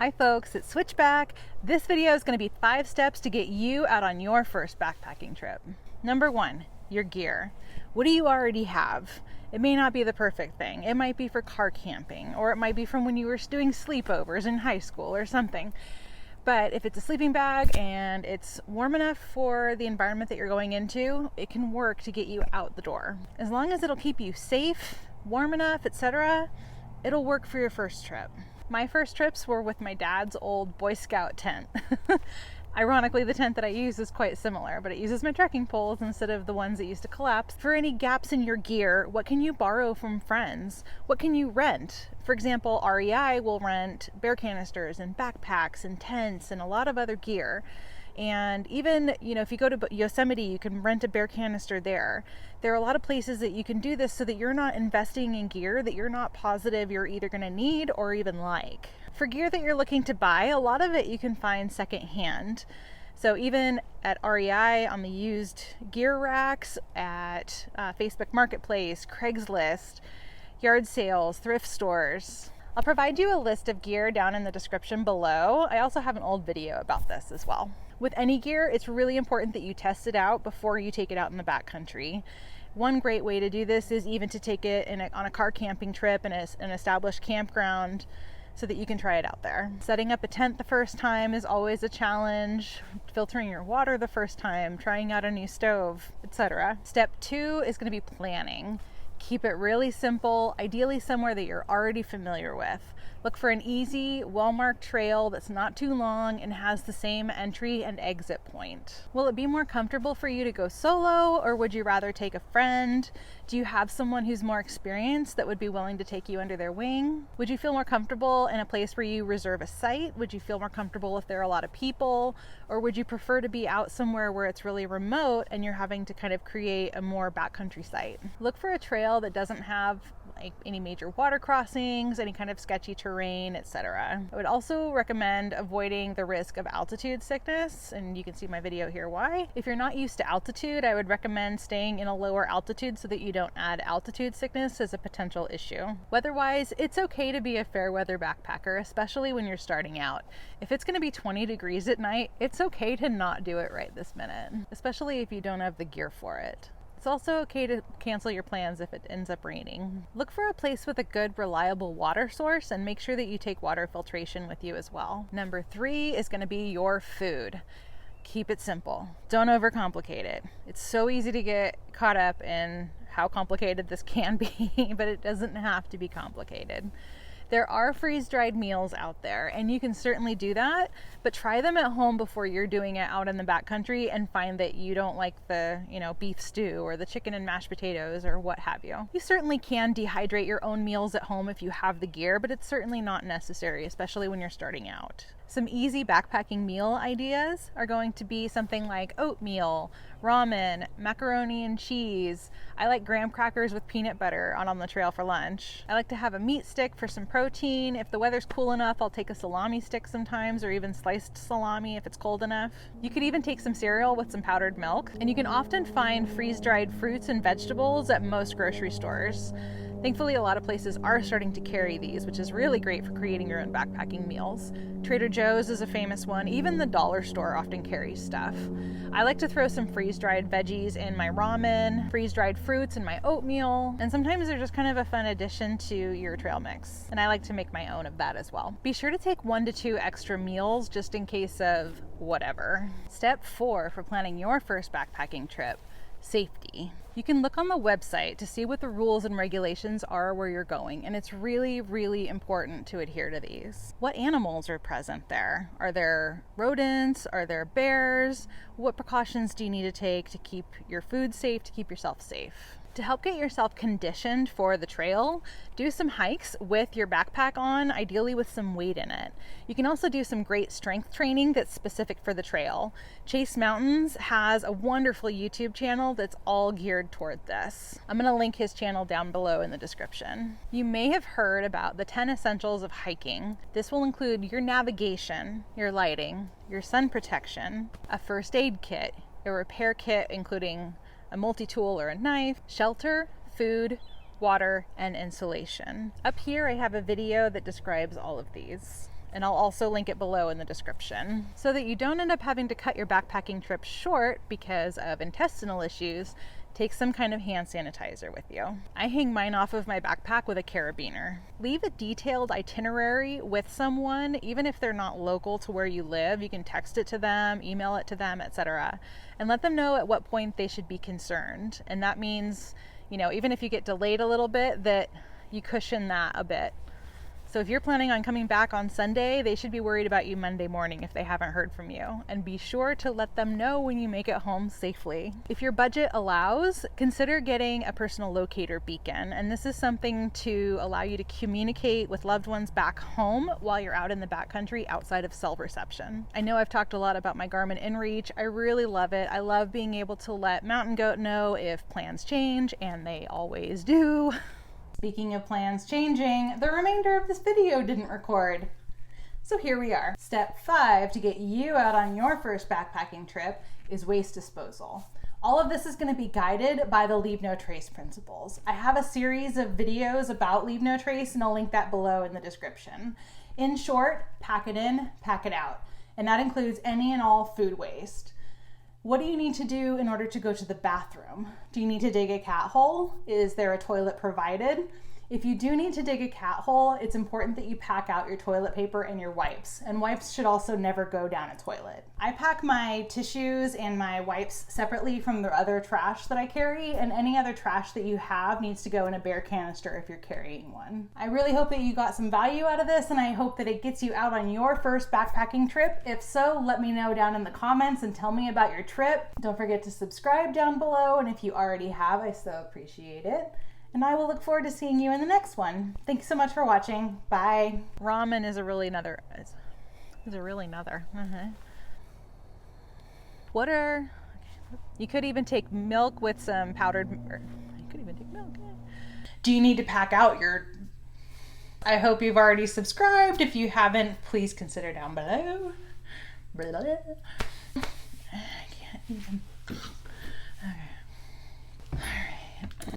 Hi folks, it's Switchback. This video is going to be 5 steps to get you out on your first backpacking trip. Number 1, your gear. What do you already have? It may not be the perfect thing. It might be for car camping, or it might be from when you were doing sleepovers in high school or something. But if it's a sleeping bag and it's warm enough for the environment that you're going into, it can work to get you out the door. As long as it'll keep you safe, warm enough, etc., it'll work for your first trip. My first trips were with my dad's old Boy Scout tent. Ironically, the tent that I use is quite similar, but it uses my trekking poles instead of the ones that used to collapse. For any gaps in your gear, what can you borrow from friends? What can you rent? For example, REI will rent bear canisters and backpacks and tents and a lot of other gear. And even, if you go to Yosemite, you can rent a bear canister there. There are a lot of places that you can do this so that you're not investing in gear that you're not positive you're either going to need or even like. For gear that you're looking to buy, a lot of it you can find secondhand. So even at REI, on the used gear racks, at Facebook Marketplace, Craigslist, yard sales, thrift stores. I'll provide you a list of gear down in the description below. I also have an old video about this as well. With any gear, it's really important that you test it out before you take it out in the backcountry. One great way to do this is even to take it on a car camping trip in an established campground so that you can try it out there. Setting up a tent the first time is always a challenge. Filtering your water the first time, trying out a new stove, etc. Step 2 is going to be planning. Keep it really simple, ideally somewhere that you're already familiar with. Look for an easy, well-marked trail that's not too long and has the same entry and exit point. Will it be more comfortable for you to go solo, or would you rather take a friend? Do you have someone who's more experienced that would be willing to take you under their wing? Would you feel more comfortable in a place where you reserve a site? Would you feel more comfortable if there are a lot of people? Or would you prefer to be out somewhere where it's really remote and you're having to kind of create a more backcountry site? Look for a trail that doesn't have any major water crossings, any kind of sketchy terrain, etc. I would also recommend avoiding the risk of altitude sickness, and you can see my video here why. If you're not used to altitude, I would recommend staying in a lower altitude so that you don't add altitude sickness as a potential issue. Weather-wise, it's okay to be a fair weather backpacker, especially when you're starting out. If it's going to be 20 degrees at night, it's okay to not do it right this minute, especially if you don't have the gear for it. It's also okay to cancel your plans if it ends up raining. Look for a place with a good, reliable water source and make sure that you take water filtration with you as well. Number 3 is going to be your food. Keep it simple. Don't overcomplicate it. It's so easy to get caught up in how complicated this can be, but it doesn't have to be complicated. There are freeze-dried meals out there, and you can certainly do that, but try them at home before you're doing it out in the backcountry and find that you don't like the, beef stew or the chicken and mashed potatoes or what have you. You certainly can dehydrate your own meals at home if you have the gear, but it's certainly not necessary, especially when you're starting out. Some easy backpacking meal ideas are going to be something like oatmeal, ramen, macaroni and cheese. I like graham crackers with peanut butter on the trail for lunch. I like to have a meat stick for some protein. If the weather's cool enough, I'll take a salami stick sometimes, or even sliced salami if it's cold enough. You could even take some cereal with some powdered milk, and you can often find freeze-dried fruits and vegetables at most grocery stores. Thankfully, a lot of places are starting to carry these, which is really great for creating your own backpacking meals. Trader Joe's is a famous one. Even the dollar store often carries stuff. I like to throw some freeze-dried veggies in my ramen, freeze-dried fruits in my oatmeal, and sometimes they're just kind of a fun addition to your trail mix. And I like to make my own of that as well. Be sure to take 1 to 2 extra meals just in case of whatever. Step 4 for planning your first backpacking trip: safety. You can look on the website to see what the rules and regulations are where you're going, and it's really, really important to adhere to these. What animals are present there? Are there rodents? Are there bears? What precautions do you need to take to keep your food safe, to keep yourself safe? To help get yourself conditioned for the trail, do some hikes with your backpack on, ideally with some weight in it. You can also do some great strength training that's specific for the trail. Chase Mountains has a wonderful YouTube channel that's all geared toward this. I'm going to link his channel down below in the description. You may have heard about the 10 essentials of hiking. This will include your navigation, your lighting, your sun protection, a first aid kit, a repair kit including a multi-tool or a knife, shelter, food, water, and insulation. Up here I have a video that describes all of these. and I'll also link it below in the description. So that you don't end up having to cut your backpacking trip short because of intestinal issues, take some kind of hand sanitizer with you. I hang mine off of my backpack with a carabiner. Leave a detailed itinerary with someone, even if they're not local to where you live. You can text it to them, email it to them, etc. And let them know at what point they should be concerned. And that means, you know, even if you get delayed a little bit, that you cushion that a bit. So if you're planning on coming back on Sunday, they should be worried about you Monday morning if they haven't heard from you. And be sure to let them know when you make it home safely. If your budget allows, consider getting a personal locator beacon. And this is something to allow you to communicate with loved ones back home while you're out in the backcountry outside of cell reception. I know I've talked a lot about my Garmin InReach. I really love it. I love being able to let Mountain Goat know if plans change, and they always do. Speaking of plans changing, the remainder of this video didn't record. So here we are. Step 5 to get you out on your first backpacking trip is waste disposal. All of this is going to be guided by the Leave No Trace principles. I have a series of videos about Leave No Trace, and I'll link that below in the description. In short, pack it in, pack it out. And that includes any and all food waste. What do you need to do in order to go to the bathroom? Do you need to dig a cat hole? Is there a toilet provided? If you do need to dig a cat hole, it's important that you pack out your toilet paper and your wipes. And wipes should also never go down a toilet. I pack my tissues and my wipes separately from the other trash that I carry, and any other trash that you have needs to go in a bare canister if you're carrying one. I really hope that you got some value out of this, and I hope that it gets you out on your first backpacking trip. If so, let me know down in the comments and tell me about your trip. Don't forget to subscribe down below, and if you already have, I so appreciate it. And I will look forward to seeing you in the next one. Thanks so much for watching. Bye. Ramen is a really another. What are? You could even take milk with some powdered. You could even take milk. Do you need to pack out your? I hope you've already subscribed. If you haven't, please consider down below. I can't even. Okay.